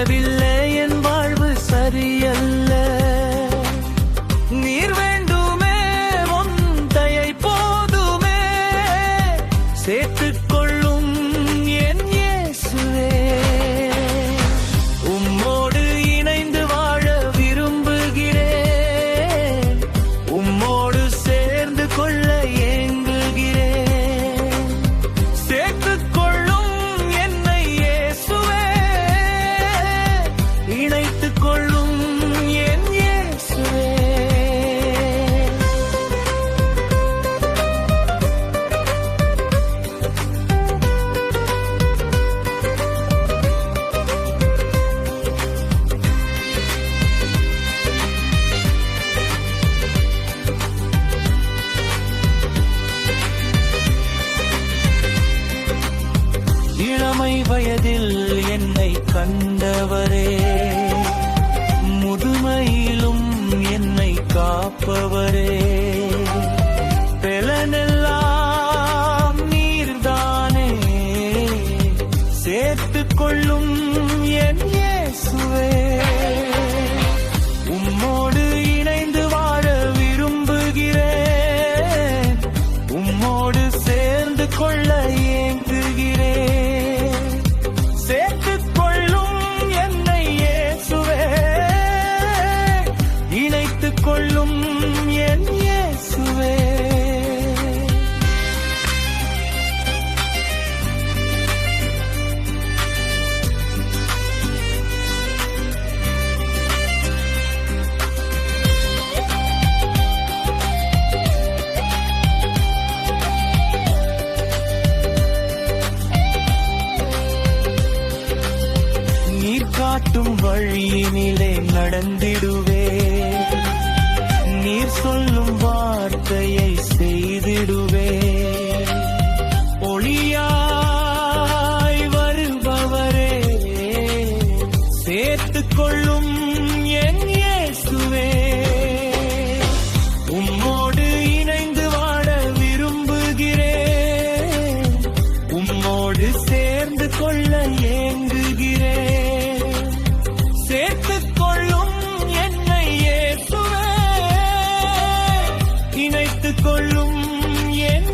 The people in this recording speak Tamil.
முடியவில்லை, என் வாழ்வு சரியல்ல. நீர் வேண்டுமே, உம் தயை போதுமே, சேர்த்துக்கொள்ளும் என் இயேசுவே. உம்மோடு இணைந்து வாழ விரும்புகிறேன், உம்மோடு சேர்ந்து கொள்ள ஏங்குகிறேன். சேர்த்துக்கொள்ளும் என்னை இயேசுவே, இணைத்துக் கொள்ளும் என் இயேசுவே. இளமை வயதில் என்னை கண்டவரே, முதுமையிலும் என்னை காப்பவரே. பெலனெல்லாம் நீர்தானே, சேர்த்துக் கொள்ளும் என் இயேசுவே. உம்மோடு இணைந்து வாழ விரும்புகிறேன், உம்மோடு சேர்ந்து கொள்ள ஏங்குகிறேன். சேர்த்துக் கொள்ளும் என்னை இயேசுவே, இணைத்துக் கொள்ளும் என் இயேசுவே. நீர் காட்டும் வழியினிலே நடந்திடுவே, நீர் சொல்லும் வார்த்தையை செய்திடுவே. ஒளியாய் வருபவரே, சேர்த்துக் கொள்ளும் என் இயேசுவே. உம்மோடு இணைந்து வாழ விரும்புகிறேன், உம்மோடு சேர்ந்து கொள்ள ஏங்குகிறேன். சேர்த்துக் கொள்ளும் என்னை இயேசுவே, இணைத்துக் கொள்ளும் என்